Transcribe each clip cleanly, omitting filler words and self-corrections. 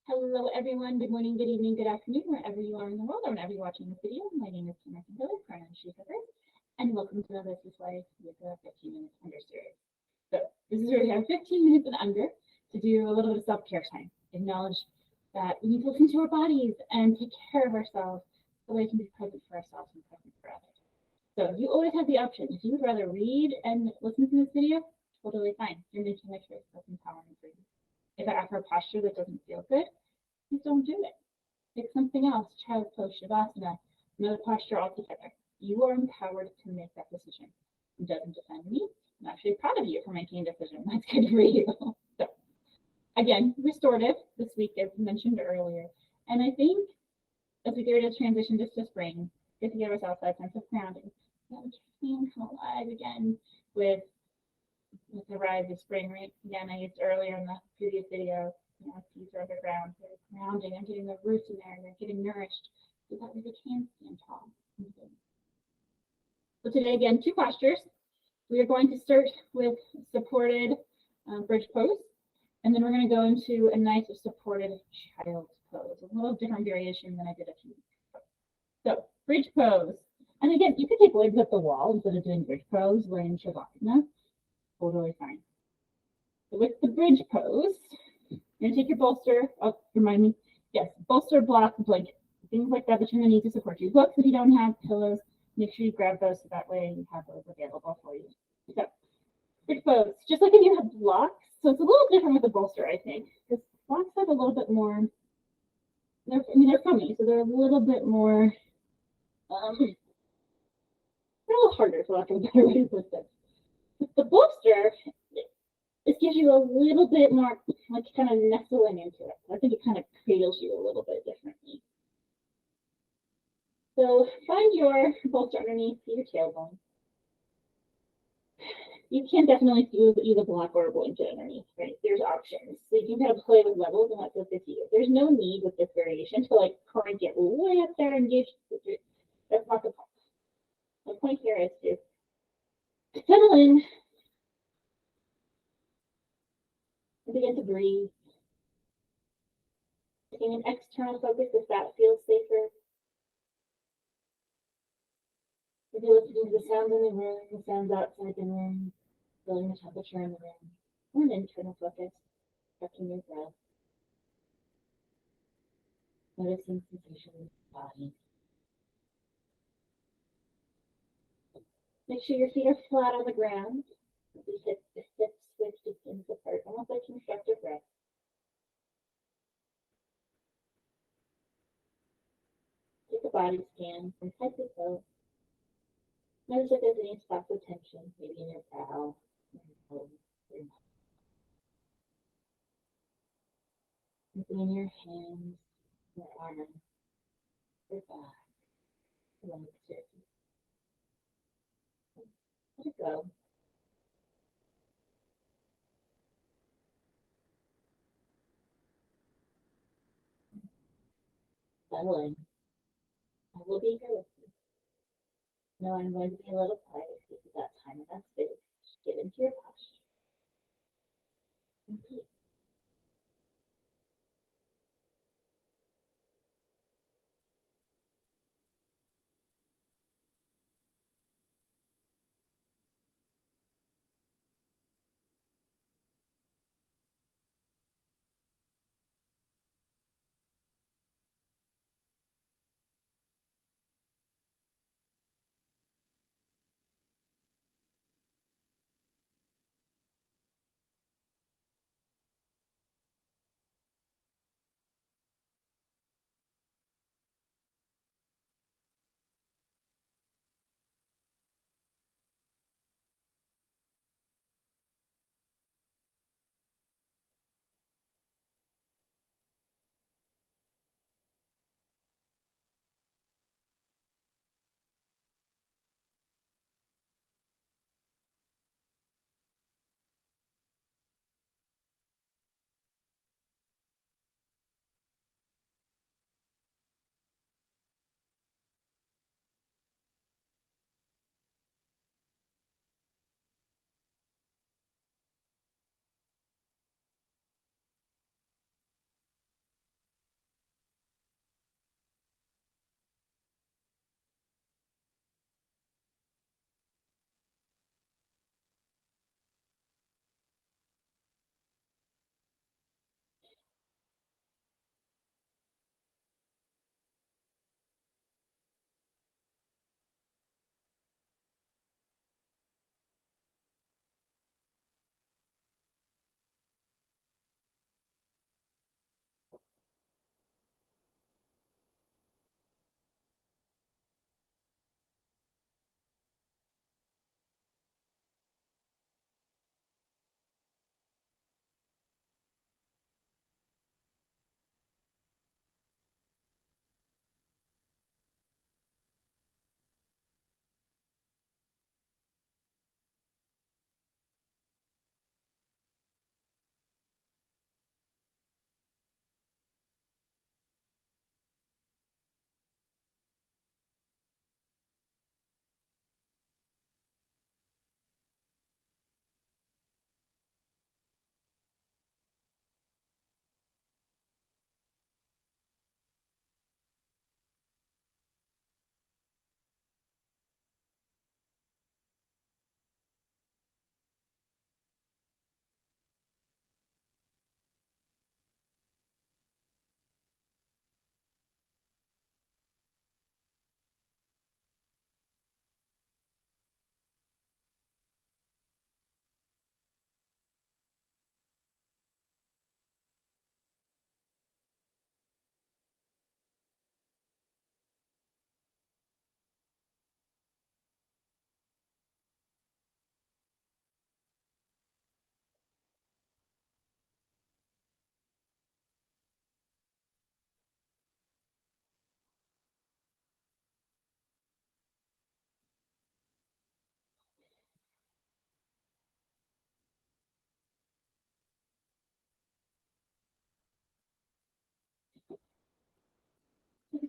Hello everyone, good morning, good evening, good afternoon, wherever you are in the world or whenever you're watching this video. My name is Kim Hiller, pronouns she, her, and welcome to the This is Life with a 15 minutes under series. So this is where we have 15 minutes and under to do a little bit of self-care time. Acknowledge that we need to listen to our bodies and take care of ourselves so we can be present for ourselves and present for others. So you always have the option. If you would rather read and listen to this video, totally fine. You're making a choice that's empowering for you. If I offer a posture that doesn't feel good, please don't do it. Pick something else, child's pose, shavasana, another posture altogether. You are empowered to make that decision. It doesn't defend me. I'm actually proud of you for making a decision. That's good for you. So, again, restorative this week, as mentioned earlier. And I think as we get ready to transition just to spring, get to give ourselves that sense of grounding. Feeling come alive again with the rise of spring, right? Again, I used earlier in the previous video, feet are underground, they're grounding, I'm getting the roots in there, they're getting nourished so that we can stand tall. So today, again, two postures. We are going to start with supported bridge pose, and then we're going to go into a nice supported child's pose, a little different variation than I did a few weeks ago. So, bridge pose. And again, you could take legs up the wall instead of doing bridge pose. We're in Shavasana. Totally fine. So with the bridge pose, you're going to take your bolster. Oh, remind me. Yes, bolster, block, blanket. Things like that you're going to need to support you. Books if you don't have, pillows. Make sure you grab those so that way you have those available for you. So, bridge pose. Just like if you have blocks. So it's a little different with the bolster, I think. Because blocks have a little bit more. They're funny, so they're a little bit more. They're a little harder, for lack of a better way to put this. With the bolster, it gives you a little bit more, like kind of nestling into it. I think it kind of cradles you a little bit differently. So find your bolster underneath your tailbone. You can definitely use either block or a blanket underneath, right? There's options. So you can kind of play with levels and let this to you. There's no need with this variation to like crank it way up there and engage. That's not the point. The point here is to settle in and begin to breathe. Taking an external focus if that feels safer. If you're listening to the sounds in the room, the sounds outside the room, feeling the temperature in the room, or an internal focus, checking your breath, noticing sensations in the body. Make sure your feet are flat on the ground. The hips switch distance apart, almost like constructive breath. Take a body scan from head to toe. Notice if there's any spots of tension, maybe in your brow, your nose, maybe in your hands, your arms, your back, your legs, your feet. Let it go. Settle in. I will be here with you. No, I'm going to be a little quiet because of that time and that space. Just get into your posture. Repeat.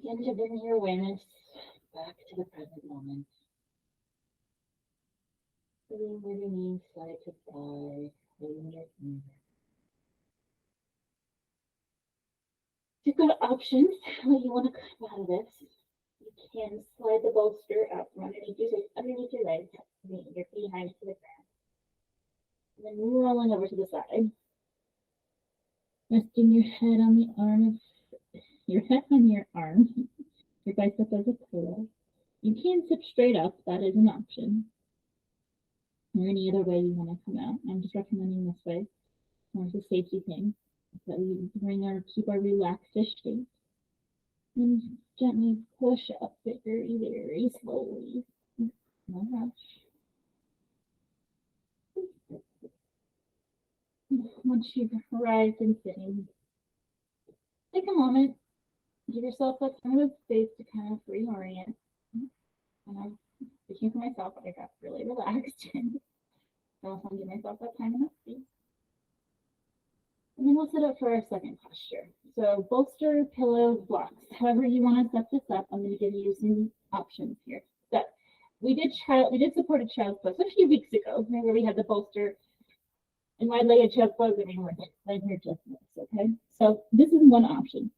Begin to bring your awareness back to the present moment. Feeling where your knees slide to thigh, holding your finger. You've got options how you want to come out of this. You can slide the bolster out from underneath your legs, your behind to the ground. And then rolling over to the side. Resting your head on the arm of your head on your arm, your bicep as a pillow. You can sit straight up, that is an option. Or any other way you want to come out. I'm just recommending this way. It's a safety thing. That we keep our relaxed shape. And gently push up very, very slowly. No rush. Once you've arrived and sitting, take a moment, give yourself that time of space to kind of reorient. And I'm speaking for myself, I got really relaxed and I also want to give myself that time and that space. And then we'll sit up for our second posture. So bolster, pillow, blocks. However you want to set this up, I'm going to give you some options here. So we did supported child's pose a few weeks ago, where we had the bolster and wide-legged child's pose, and we were right here just this, okay? So this is one option.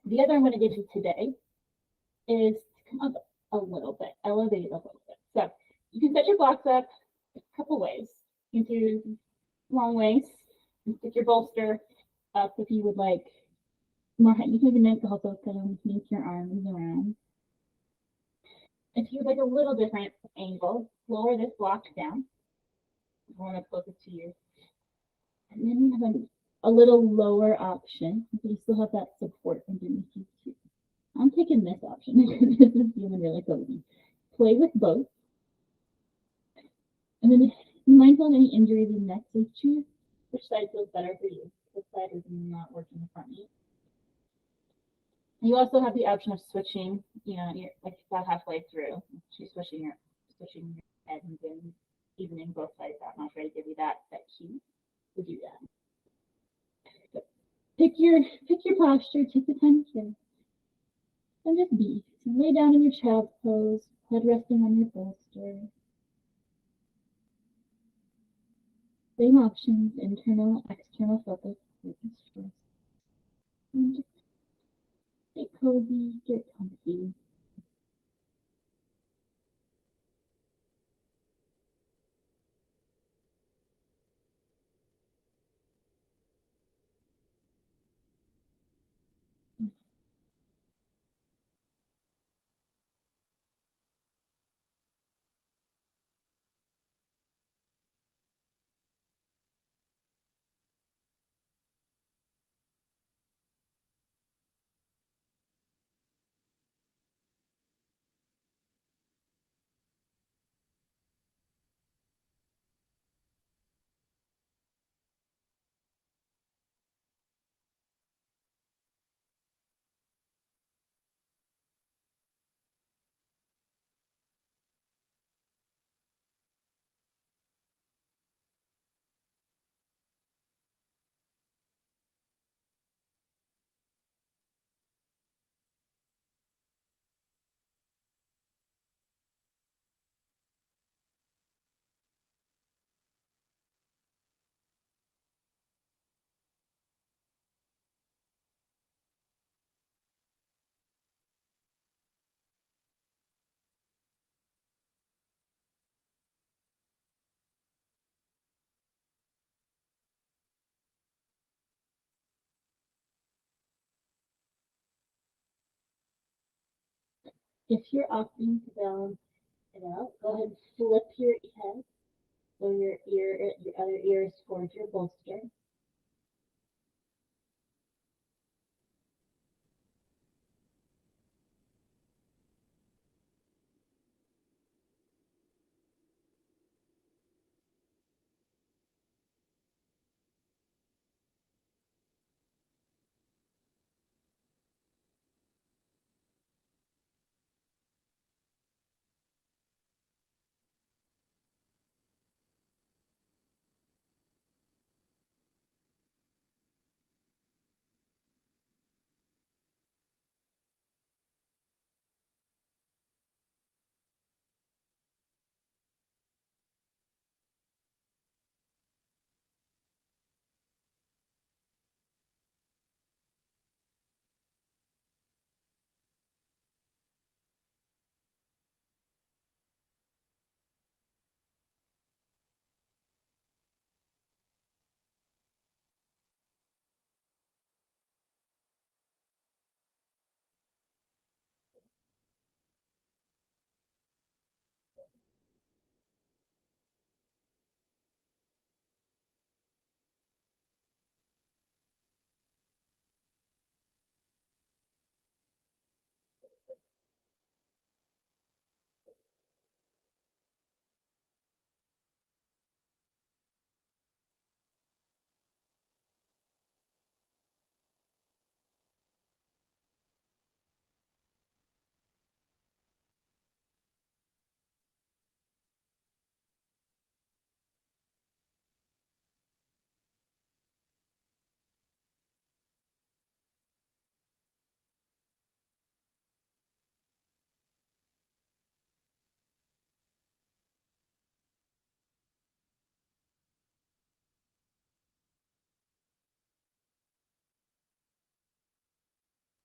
The other I'm going to give you today is to come up a little bit, elevate a little bit. So you can set your blocks up a couple ways. You can do long ways. Stick your bolster up if you would like more height. You can even also kind of make your arms around. If you would like a little different angle, lower this block down. One up closer to you. And then you have a little lower option, but you still have that support underneath you too. I'm taking this option because this is feeling really cozy. Play with both. And then be mindful of any injuries in the neck, so choose which side feels better for you. This side is not working in front of you. You also have the option of switching, you're like about halfway through. She's switching your head and then evening both sides out. I'm not trying to give you that cue to do that. So pick your posture, take the time to and just be. So lay down in your child's pose, head resting on your bolster. Same options, internal, external focus, and just get cozy, get comfy. If you're opting to balance it out, go ahead and flip your head so your other ear is towards your bolster.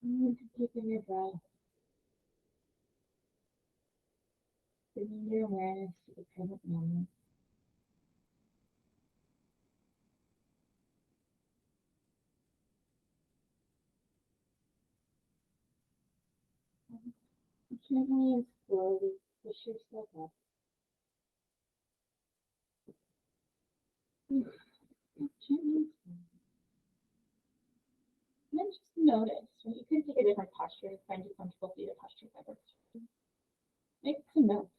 And take in your breath, bringing your awareness to the present moment. Gently and slowly push yourself up. Gently and slowly. And then just notice, when you can take a different posture, find a comfortable seated posture that works. Make some notes.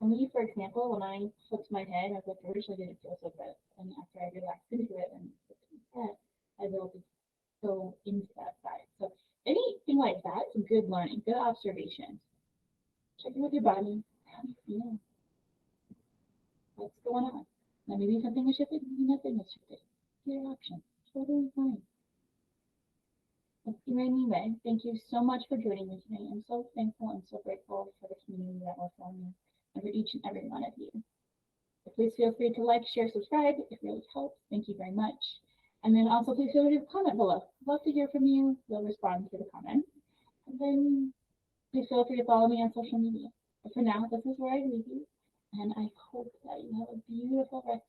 For me, for example, when I flipped my head, I was like, I originally didn't feel so good. And after I relaxed into it and flipped my head, I was able to go into that side. So anything like that is good learning, good observation. Check in with your body. How do you feel? What's going on? Now maybe something is shifted, maybe nothing is shifted. Your option. Totally fine. Anyway, thank you so much for joining me today. I'm so thankful and so grateful for the community that we're forming and for each and every one of you. So please feel free to like, share, subscribe. It really helps. Thank you very much. And then also please feel free to comment below. I'd love to hear from you. We'll respond to the comments. And then please feel free to follow me on social media. But for now, this is where I leave you. And I hope that you have a beautiful rest